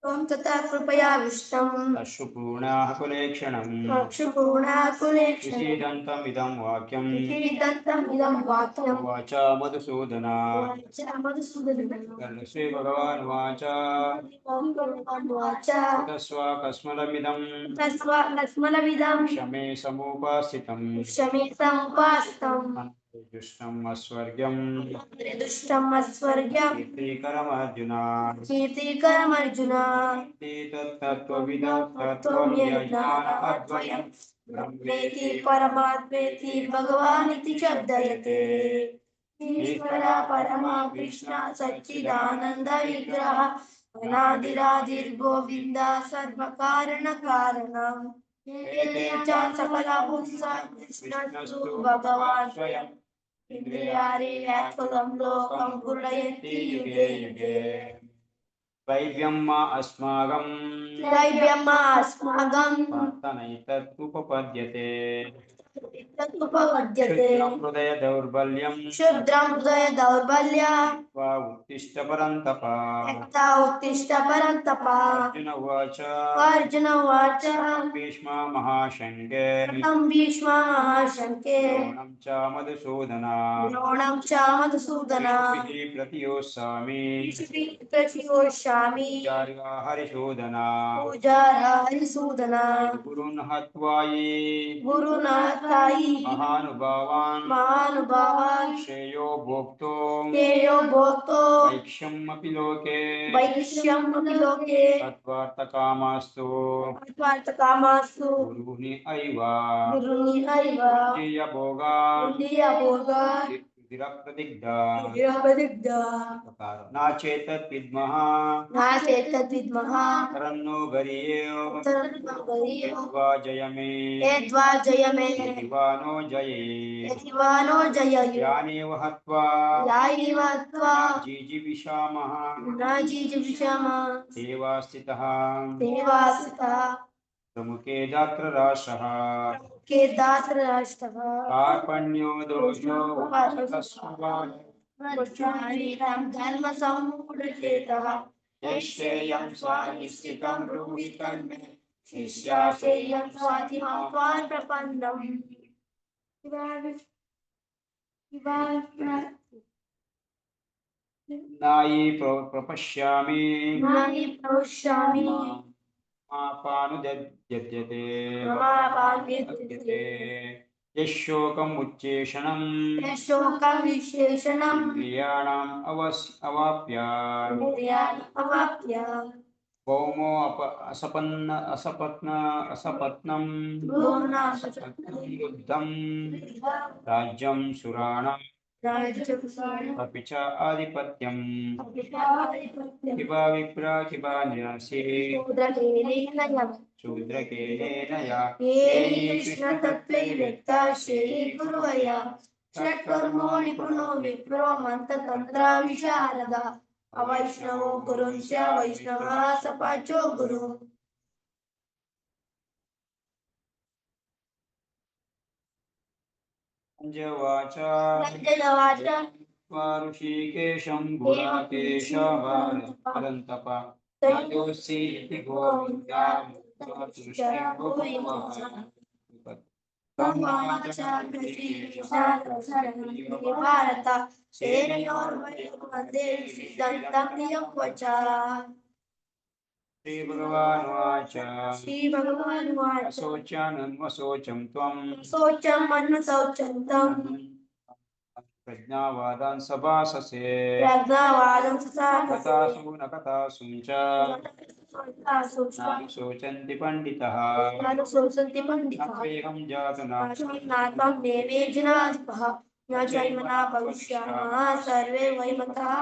त्वं तथा कृपया विष्णुम् अश्रुपूर्णाकुलेक्षणम् विषीदन्तमिदं वाक्यम् उवाच मधुसूदना श्री भगवान् उवाच तस्वाकस्मलमिदं क्षमे समुपासितम् दुष्टम् अस्वर्ग्यम् कीर्तिकरमर्जुन तत्त्वविदं तत्त्वं यज्ञानाद्वयम् ब्रह्मेति परमात्मेति भगवानिति शब्दयते ईश्वरा परमा कृष्ण सच्चिदानंद विग्रह अनादिरादिर्गोविन्द सर्वकारणकारणम् एते च सकला कृष्णस्तु भगवान् स्वयम् इंद्रियार्थं लोकं पूरयति युगे युगे दैव्यम् अस्माकं पार्थनैतत् उपपद्यते क्षुद्रं हृदय दौर्बल्यम् उत्तिष्ठ परन्तप अर्जुन उवाच भीष्मा महाशंके द्रोणं च मधुसूदन प्रतियोत्स्यामि हरिसूदन गुरुन् हत्वा ये महानुभावान् श्रेयो भोक्तो वैक्ष्यमपि लोके तत्त्वार्थकामास्तु गुरुनि ऐव भोगा प्रतिग्धा नाचेतत् विद्मः तरन्नो गरीयो यद्वा जयमे यदिवानो जये यानेव हत्वा जीजीविषामः देवास्थितः प्रमुखे दात्र राष्ट्रः कार्पण्यो दोषो धर्म सम्मूढचेतः यश्चेयं स्वानिश्चितं ब्रूहि तन्मे शिष्याशेयं स्वातिमां त्वां प्रपन्नम् नायि प्रपश्यामि मापानुद्यते यशोकम् उच्चेषणम् इन्द्रियाणाम् अवाप्य भौमो असपत्नम् युद्धम् राज्यं सुराणाम् अपि च आधिपत्यम् किबा विप्रा किबा निराशे शूद्रकेलेन या कृष्णतत्त्वे व्यक्ता श्रेये गुरुवया षट्कर्मो निपुणो विप्रो मन्त्रतन्त्रा विशारदा अवैष्णवो गुरुंश्च वैष्णवः सपाचो गुरु ऋषिकेशं गुणाकेशं तयोस्ति गोविन्दा भारत सेनयोर्मध्ये सिद्धं नियम वचा श्री भगवान् वाच शोचानन्वशोचं त्वं प्रज्ञावादान् सभाससे कथासु न कथासु च शोचन्ति पंडितः अत्वेकं जातुनात्मं देवे जनाधिपः न जन्मना भविष्यामः सर्वे वै मतः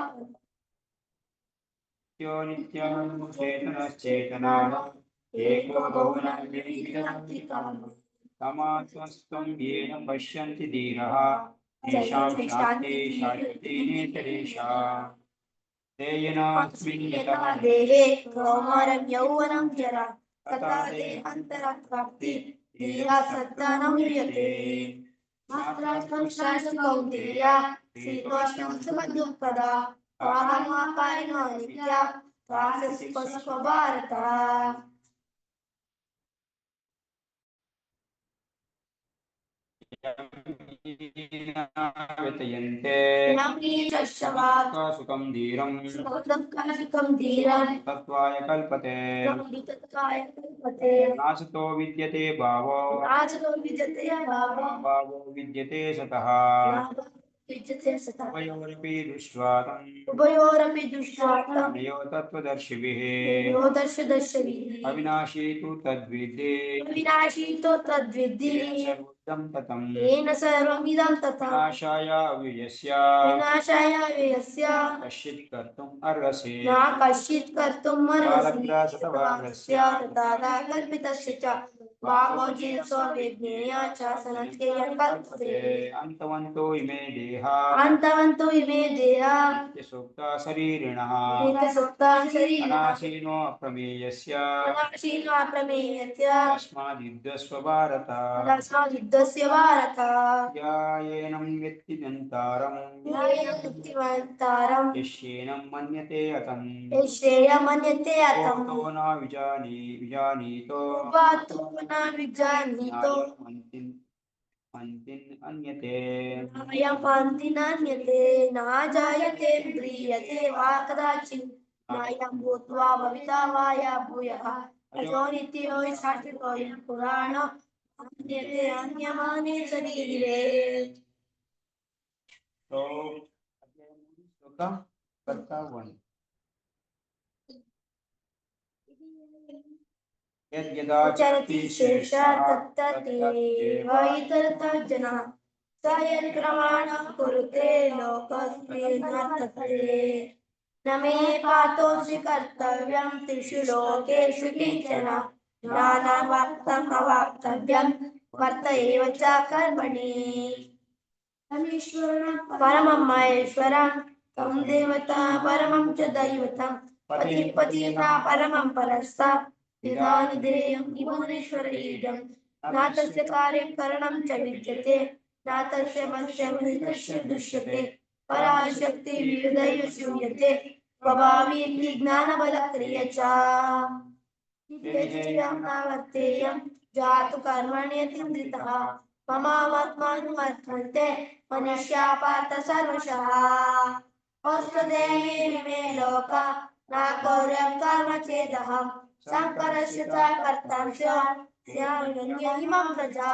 नित्यानुचेतनश्चेतनाः एको बहुनात्मस्त्वं येन पश्यन्ति धीरः तेषां शान्ति शाश्वतीनेतरेषा तेयनास्मिन् यथा देहे कौमारं यौवनं जरा तथा देहान्तरप्राप्ति धीरा सत्तानं म्रियते मात्रात्मं शास्त्र कौन्तेय शीतोष्णं सुखदुःखदा ఆగమాకారిణో నిత్య త్రాసస్పస్వ భారత. వ్యతయంతే సుఖం ధీరం తత్వాయ కల్పతే నాశతో విద్యతే భావో భావో విద్యతే సతః ఉభయోరపి దృష్ట్వాతం అనయో తత్వదర్శిభిః అవినాశీ తు తద్విద్ధి येन सर्वमिदं ततं विनाशाय अव्ययस्य कश्चित् कर्तुम् अर्हसि न कश्चित् कर्तुम् अर्हसि तस्य तथा कल्पितस्य च भागोजितो विज्ञेय च सनत्यय कल्पते. अन्तवन्तो इमे देहा नित्यसुप्ता शरीरिणः अनासीनो अप्रमेयस्य तस्माद्युद्धस्व भारत यायेनं व्यक्तिदन्तारं यस्येनं मन्यते अतं तो न विजानीतो अन्यते न जायते म्रियते वा कदाचित् नायं भूत्वा भविता वा या भूयः अजो नित्यो शाश्वतो पुराणो अन्यते अन्यमाने शरीरे. तो कर्ता चरति शेषा तत्तदेव इतरतः जनः स यत्प्रमाणं कुरुते लोकस्मिन् वर्तते. न मे पातोऽसि कर्तव्यं त्रिषु लोकेषु किञ्चन नानावाक्तम् अवाक्तव्यं वर्त एव च कर्मणि. परमं महेश्वरं तं देवता परमं च दैवतं पतिपतिना परमं परस्तात् विधानधेयं भुवनेश्वर इदं न तस्य कार्यं करणं च विद्यते न तस्य मत्स्यमृतस्य दृश्यते पराशक्ति विविधैः श्रूयते स्वभावी ज्ञानबलक्रिया च नित्यं न वर्तेयं जातु कर्मण्यतिन्द्रितः ममात्मानुवर्तन्ते मनुष्या पार्थ सर्वशः. औषधेमे मे लोका न गौरव कर्म चेदहं शङ्करस्य च कर्तव्य स्यामन्यहिमं प्रजा.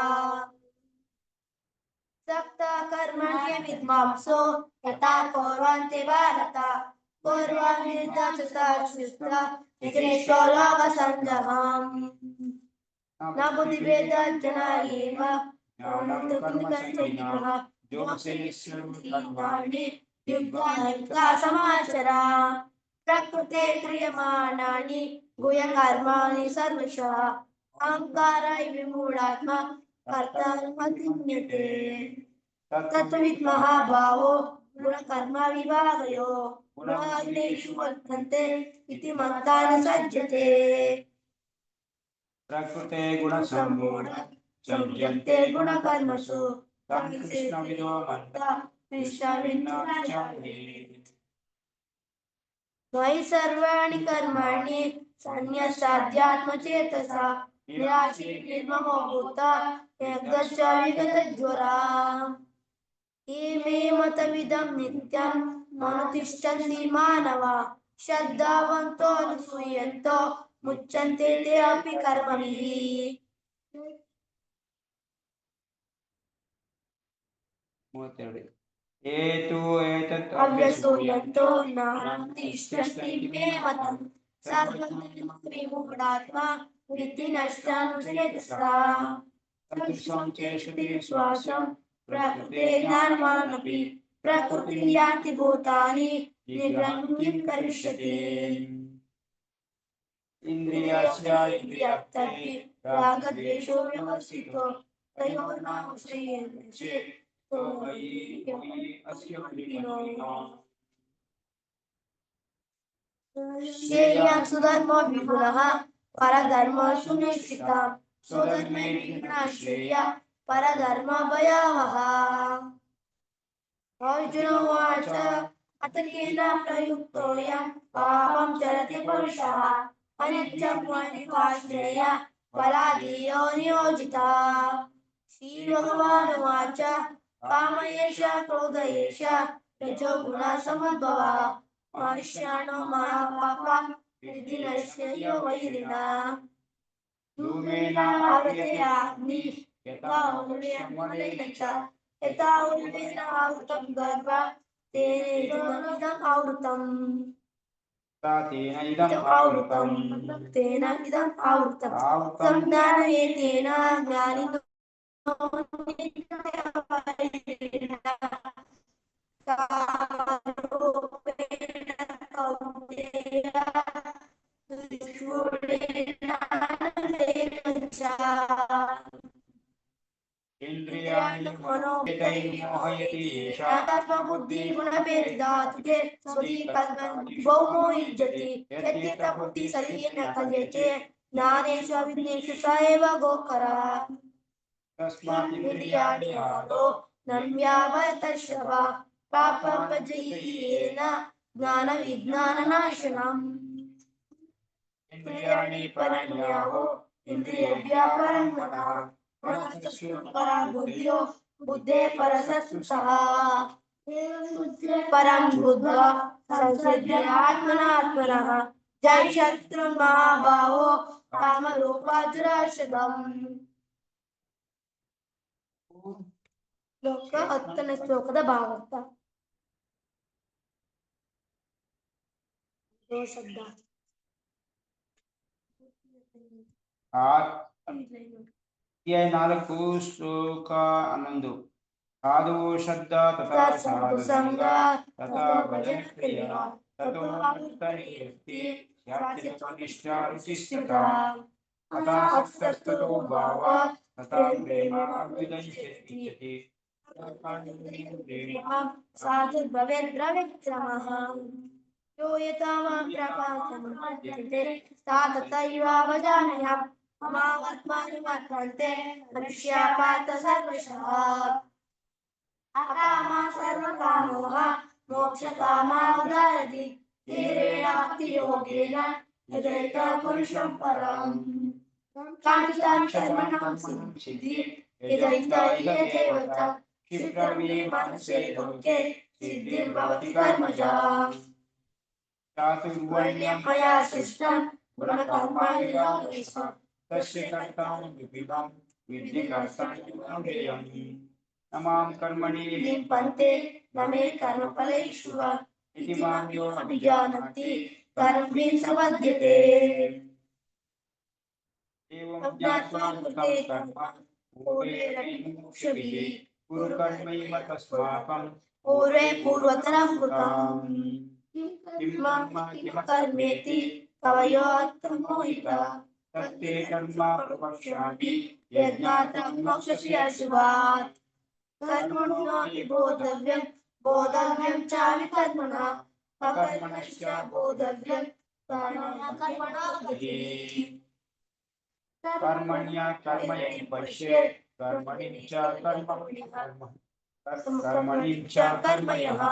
सक्ता कर्मण्य विद्वांसो यथा कौर्वन्ते भारत कौर्वान्निर्दाचताश्रिता निग्रेशो लोकसङ्ग्रहम् न बुद्धिभेदज्जना एव समाचरा प्रकृते क्रियमाणानि गुह्यकर्माणि सर्वशः अहङ्काराय विमूढात्मा कर्तारमधिन्यते. तत्त्वविद्मः भावो गुणकर्म विभागयो गुणाग्नेषु वर्तन्ते इति मत्ता न सज्जते. प्रकृते गुणसम्मूढ संयुक्ते गुणकर्मसु तं कृष्णविदो मत्ता विश्वविद्याचार्येत्. त्वयि सर्वाणि कर्माणि सन्न्यस्याध्यात्मचेतसा निराशी निर्ममो भूता यज्ञश्च विगतज्वरा. इमे मतमिदं नित्यं मनुतिष्ठन्ति मानवा श्रद्धावन्तो अनुसूयन्तो मुच्यन्ते ते अपि कर्मभिः. अव्यसूयन्तो नान्तिष्ठन्ति मे मतं सर्वधर्मविमूढात्मा विद्धि नष्टानुचेतसा. तदृशं चेष्टति श्वासं प्रकृते ज्ञानवानपि प्रकृतिं याति भूतानि निग्रहं किं करिष्यति. इन्द्रियस्य इन्द्रियार्थै रागद्वेषो व्यवस्थितो तयोर्नाश्रयेण चेत् तो अस्य श्रेयान् सुधर्मो विगुणः परधर्मो सुनिश्चितः स्वधर्मे विगुणः श्रेयः परधर्मो भयावहः. अर्जुन उवाच अतकेन प्रयुक्तोऽयं पापं चरति पुरुषः अनित्यं वनिपाश्रेय बलादीयो नियोजिता। श्रीभगवानुवाच काम एष क्रोध एष रजो गुणसमुद्भवः मनुष्याणो महापापा विधिनश्य वैरिणा। धूमेनावृते अग्निः यथा उल्बेन च यथा उल्बेन आवृतं गर्भः तेन इदम् आवृतम् संज्ञानहेतेन ज्ञानिनो कालोपेन कौन्तेय इंद्रियाणि मनोबुद्धि बुद्धि गुणभेदातुके बहुमो युज्यति यद्येत बुद्धि शरीरेण कल्यते ज्ञानेषु विघ्नेषु स एव गोकरः। तस्मात् इंद्रियाणि आदौ नम्यावतश्रव पापपजयेन ज्ञानविज्ञाननाशनम्। इंद्रियाणि परण्याहो इंद्रियेभ्यः परं मनः परा बुद्धियो बुद्धे परसत्सुतः परं बुद्ध्वा संसृज्य आत्मनात्मनः जय शत्रु महाभावो कामरूपाजुराशदम्। ಶ್ಲೋಕ 10ನೇ ಶ್ಲೋಕದ ಭಾವಾರ್ಥ. ಶಬ್ದ 4 ಶ್ಲೋಕ 11 ಸಾಧು ಶಬ್ದ ತಥಾ ಸಾಧು ಸಂಗ ತಥಾ ಭಜನ ಕ್ರಿಯಾ ತಥೋ ಅನುತ್ತರೀಯಸ್ತಿ ಶಾಸ್ತ್ರಿತ್ವನಿಷ್ಠಾ ರುಚಿಸ್ತಥಾ ತಥಾ ಸಕ್ತಸ್ತೋ ಭಾವ तथा प्रेम अभिदंशति साधु भवेद्रविक्रमः यो यथा मां प्रपद्यते सा तथैवावजानयाम् ममात्मानि वर्तन्ते मनुष्या पार्थ सर्वशः अकामा सर्वकामः मोक्षकामा उदारति धीरेण भक्तियोगेन यजयत पुरुषं परम्। कांक्षितां कर्मणां सिद्धिं यजयिता इह देवता क्षिप्रमे मानसे लोके सिद्धिर्भवति कर्मजा। चातुर्वर्ण्यं मया सृष्टं गुणकर्माणि योगेश्वर तस्य कर्तारं विविधं विद्धि कर्तारं नमां कर्मणि लिम्पन्ते न मे कर्मफलेषु वा इति मां यो अभिजानति कर्मभिः संबध्यते। एवं ज्ञात्वा कृतं कर्म पूर्वैर्मुमुक्षुभिः कुरु कर्मैव तस्माकं पूर्वे पूर्वतरं कृतं किं कर्म किं कर्मेति कवयो मोहिता तत्ते कर्म प्रवक्ष्यामि यज्ञार्थं मोक्षस्य शुभात्। कर्मणो हि बोधव्यं बोधव्यं च विकर्मणा अकर्मणश्च बोधव्यं कर्मणा कर्मण्या कर्मणि पश्येत् कर्मणि च कर्मणि च कर्मयः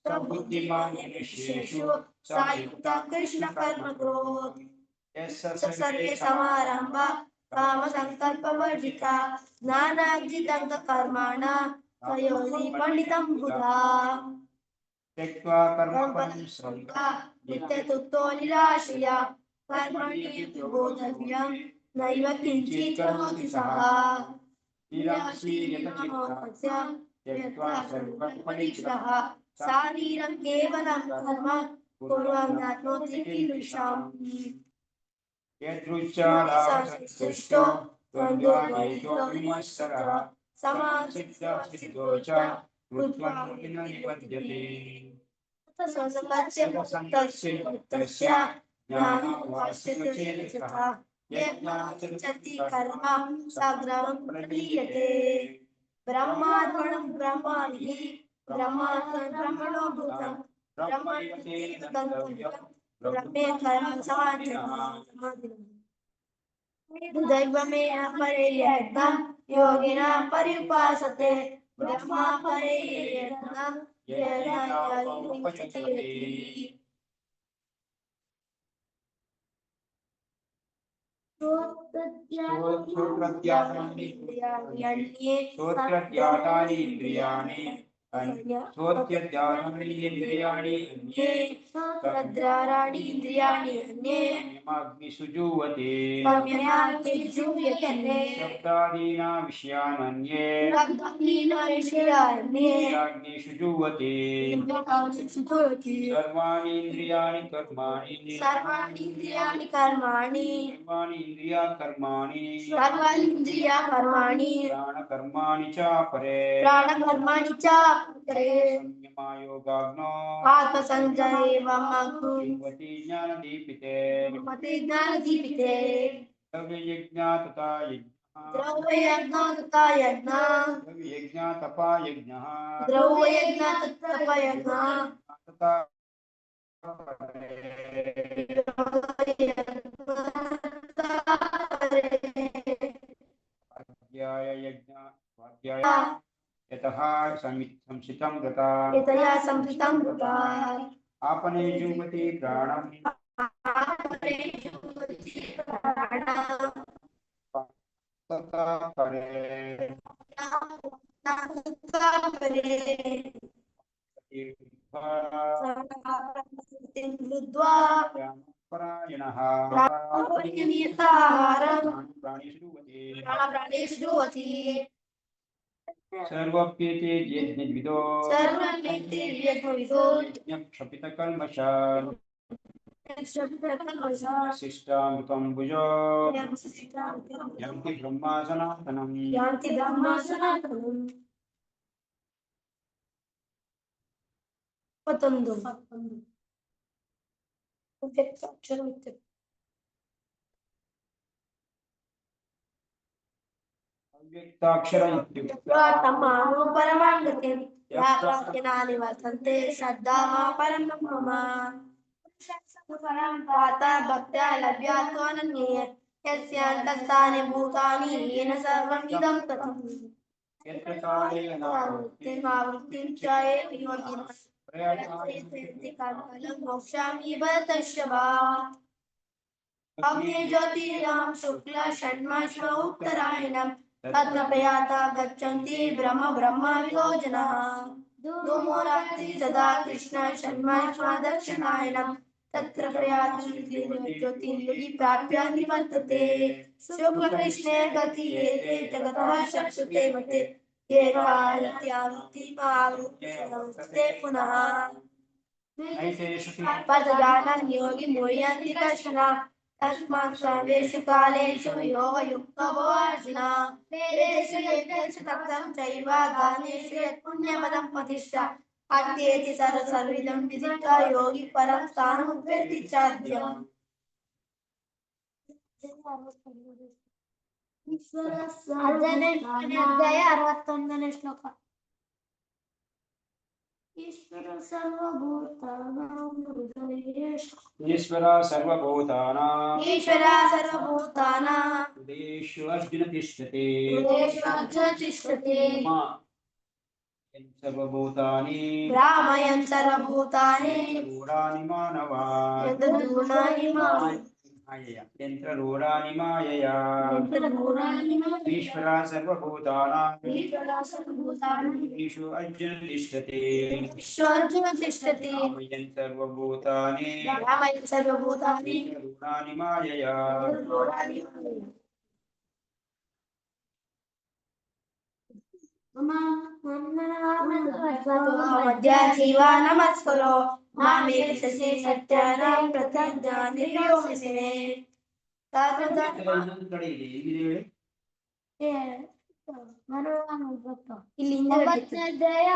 स बुद्धिमान् मनुष्येषु स युक्तः कृष्णकर्मकृत् यस्य सर्वे समारम्भा कामसङ्कल्पवर्जिता ज्ञानार्जितकर्माणां तयोनि पंडितं बुधा त्यक्त्वा कर्मफलं श्रद्धा नित्यतुक्तो निराशया कर्मणि बोधव्यं नैव किञ्चित् करोति सः। निराशीर्यतचित्तस्य त्यक्त्वा सर्वपरिग्रहः शारीरं केवलं कर्म कुर्वन् आत्मोति कीदृशम्। यदृच्छालाभसन्तुष्टो द्वन्द्वातीतो विमत्सरः समासिद्धो च कृत्वा न निबध्यते तस्य ज्ञानोपाश्रितचेतसः यज्ञाचरति कर्म साग्रहं प्रलीयते। ब्रह्मार्पणं ब्रह्माणि ब्रह्मार्पणं ब्रह्मणो भूतं ब्रह्मैव तेन गन्तव्यं ब्रह्मे कर्म समाधिनम्। दैवमे अपरे यज्ञं योगिना पर्युपासते ब्रह्मा परे यज्ञं श्रोत्रध्यानानि इंद्रियाणि श्रोत्रध्यानानि इंद्रियाणि अन्ये तद्राराणि इंद्रियाणि अन्ये संयमाग्निषु जुह्वति संयमाग्निषु जुह्यते शब्दादीना विषयानन्ये शब्दादीना विषयान्ये इंद्रियाग्निषु जुह्वति इंद्रियाग्निषु जुह्यति सर्वाणि इंद्रियाणि कर्माणि सर्वाणि इंद्रियाणि कर्माणि सर्वाणि इंद्रिया कर्माणि सर्वाणि इंद्रिया कर्माणि प्राणकर्माणि च परे प्राणकर्माणि च परे संयमायोगाग्नो आत्मसंजयेवमग्नु जुह्वति ज्ञानदीपिते मते ज्ञानदीपिते द्रव्ययज्ञा तथा यज्ञः द्रव्ययज्ञ तथा यज्ञ द्रव्ययज्ञा तपा यज्ञः द्रव्ययज्ञ तथा यज्ञ तथा स्वाध्याय यज्ञ स्वाध्याय यतः संसितं तथा यतया संहितं कृता आपने जुह्वति प्राणं तथा परे परायणः प्राणेषु जुह्वति सर्वप्येते यज्ञविदो यज्ञक्षपितकल्मषा शिष्टामृतं भुजो यन्ति ब्रह्मा सनातनम् यान्ति ब्रह्मा सनातनम् 11 अव्यक्ताक्षर तमानो परमाङ्गतिं यात्राज्ञानि वर्तन्ते श्रद्धामा परं मम पाता भक्त्या लभ्यात्वानन्ये यस्यान्तस्थानि भूतानि येन सर्वम् इदं ततम् यत्र कालेन मावृत्तिं च ये योगिनः प्रयत्नन्ति कालं मोक्षामि भरतस्य वा अग्ने ज्योतिरां शुक्ला षण्माश्व उत्तरायणं तत्र प्रयाता गच्छन्ति ब्रह्म विभोजनः धूमो रात्रि सदा कृष्ण षण्माश्व दक्षिणायनं तत्र प्रयाति ज्योतिर्योगी प्राप्य निवर्तते शुक्लकृष्णे गति एते जगतः शक्षुते मते ये कालत्यावृत्तिमावृत्ते पुनः पदजानं योगी मुह्यन्ति कश्चन तस्मात् सर्वेषु कालेषु योगयुक्तो भव अर्जुन वेदेषु यज्ञेषु तप्तं चैव दानेषु यत्पुण्यपदं प्रतिष्ठा अत्येति सर्वविधं विदित्वा योगी परं स्थानम् उपैति चाद्यम् अध्याय 61 श्लोक ईश्वर सर्वभूतानां हृदयेषु अर्जुन तिष्ठति रामयन् सर्वभूतानि रूढानि मानवा यन्त्ररूढानि मायया ईश्वरः सर्वभूतानां हृदयेषु अर्जुन तिष्ठति रामयन् सर्वभूतानि रूढानि मायया जीवा नमस्कुरो मामे शशि सत्यानां प्रतिज्ञानिर्योमिने ಇಲ್ಲಿ 9ನೇ ಅಧ್ಯಾಯ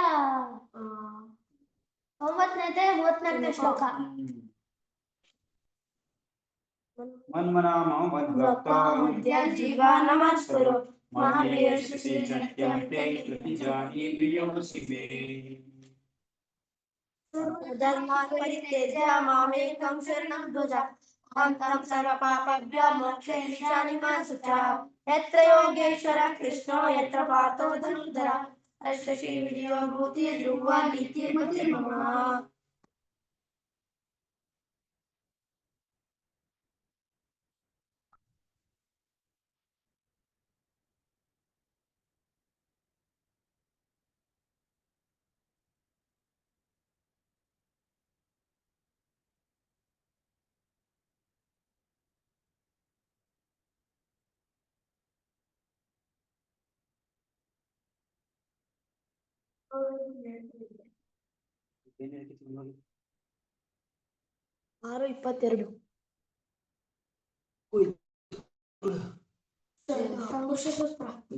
34ನೇ ಶ್ಲೋಕ मन्मनामो मद्भक्तो जीवा नमस्कुरो मामे शशि सत्यं ते प्रतिजानी प्रियोऽसि मे धर्मान् परित्यज्य मामेकं शरणं व्रज अहं तं सर्वपापेभ्यो मोक्षयिष्यामि मा शुचः यत्र योगेश्वरः कृष्णो यत्र पार्थो धनुर्धरः अस्य श्री विजयोभूति ध्रुवा नित्यमति नमः। ಏನ್ 6:22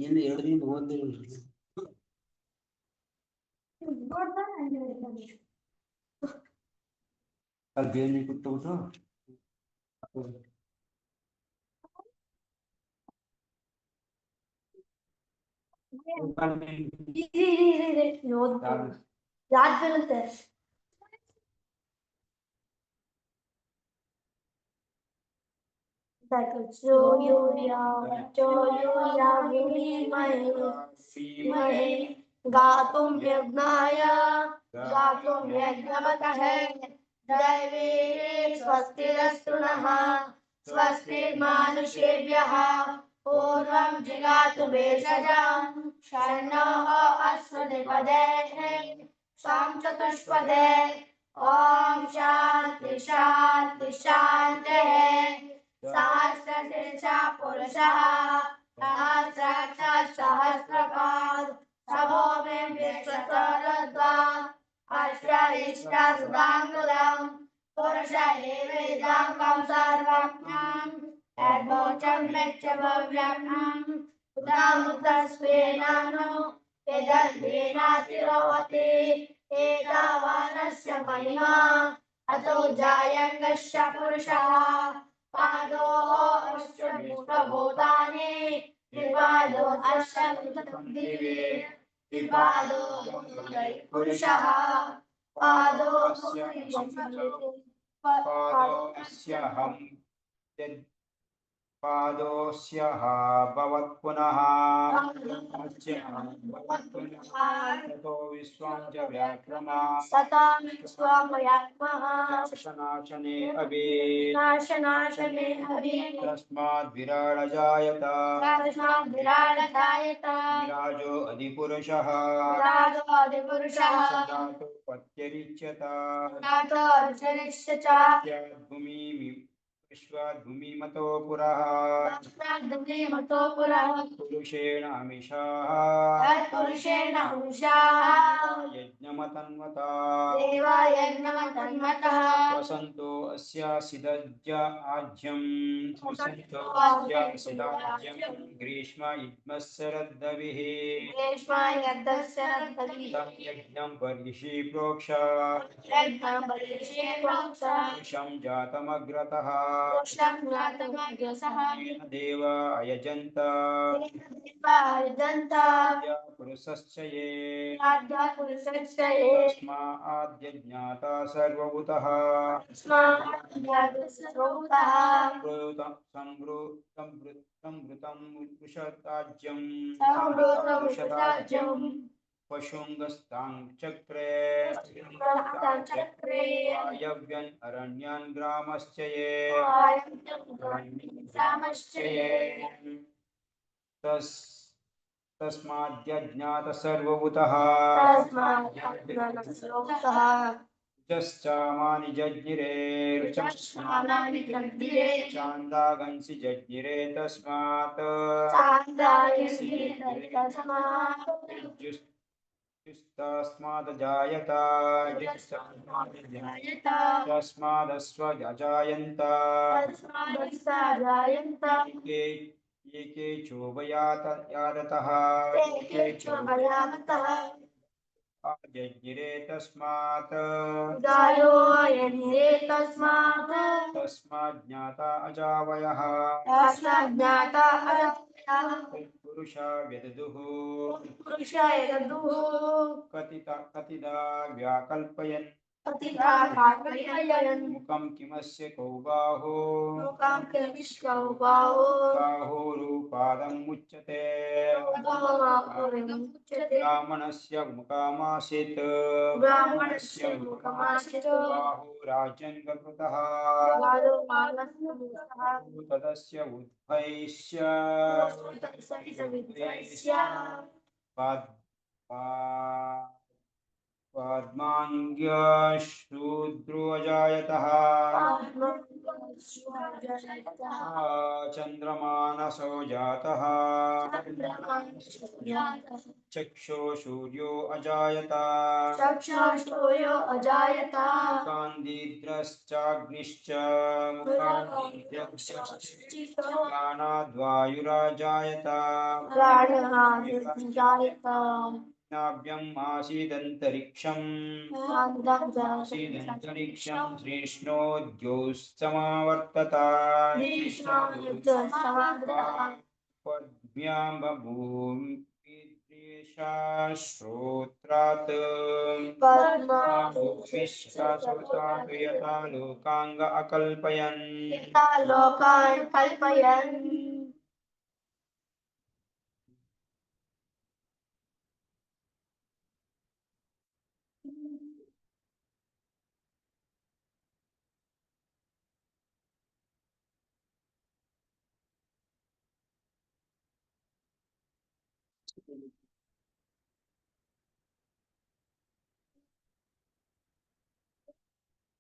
ಏನು 2 ದಿನ ಓದಿಲ್ಲ ಅಲ್ಲಿ ಬೇರೆ ಕೂತ್ಬಿಟ್ಟು याद बರುತ್ತೆ धीमहि गातुं यज्ञाय गातुं यज्ञवतः दैवे स्वस्तिरस्तु नः स्वस्तिर्मानुषेभ्यः पूर्वं जिगातु भेषजं शन्नः अश्वनिपदे सां चतुष्पदे ॐ शान्ति शान्ति शान्तिः सहस्रशीर्षः पुरुषः सहस्राक्षः सहस्रपाद सबो मे विश्वतरद्वात् अष्टादशाङ्गुलं पुरुष एवेदाङ्गं सर्वज्ञं यद्वोचं मेच्च भव्यम् उदामृतस्वेनानो यदन्तेनातिरोहति एतावानस्य महिमा अतो जायङ्गस्य पुरुषः पादो अष्टभूतानि त्रिपादो अष्टभूतं दिवे त्रिपादो पुरुषः पादोऽस्यहं पादोऽस्यः भवत् पुनः ततो विश्वं च व्याक्रमा नाशनाशने अभि तस्माद् विराड जायत विराजो अधिपुरुषः सदातो पत्यरिच्यत विश्वाद्भूमिमतो पुरः पुरुषेण अमिषाः यज्ञमतन्वता वसन्तो अस्यासिदज्य आज्यं ग्रीष्म युग्मस्सरद्दविः तं यज्ञं वर्षि प्रोक्ष पुरुषं जातमग्रतः देव अयजन्त पुरुषश्च ये तस्माद्यज्ञाता सर्वभूतः संवृतं वृषताज्यं पशुंगस्तांचक्रे वायव्यन् अरण्यान् ग्रामश्च ये तस्माद्यज्ञात सर्वभूतः चामानि जज्ञिरे चान्दागंसि जज्ञिरे तस्मात् तस्मादजायत तस्मादस्व अजायन्त एके चोभयात यादतः जज्ञिरे तस्मात् तस्माज्ञाता अजावयः पुरुषा व्यदधुः कतिदा व्याकल्पयन् मुखं किमस्य कौ बाहो बाहोरुपादं मुच्यते ब्राह्मणस्य मुखमासीत् बाहुराजन् वकृतः तदस्य उद्भयस्य पद्माङ्ग्यशूद्रो अजायतः चन्द्रमानसो जातः चक्षो सूर्यो अजायत कान्दिद्रश्चाग्निश्च प्राणाद्वायुराजायत नाभ्यम् आसीदन्तरिक्षम् श्रीष्णोद्योत्समावर्तत पद्भ्यां बभूमिद्वेषा श्रोत्रात् यथा लोकाङ्ग अकल्पयन्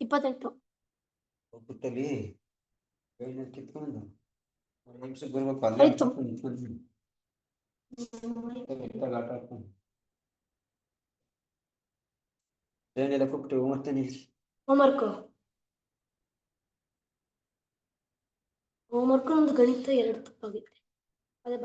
ಇಪ್ಪತ್ತೆಂಟು ಪುಟ್ಟಲಿ ಕಿತ್ಕೊಂಡು ನಿಮಿಷ ಬರ್ಬೇಕು ಆಯ್ತು. ಏನೆಲ್ಲ ಕೊಟ್ಟು ಮತ್ತೆ ನಿಲ್ಸಿ ಹೋಮ್ವರ್ಕ್ ಒಂದು ಗಣಿತ 2 ತಪ್ಪಾಗಿದೆ. ಅದೇ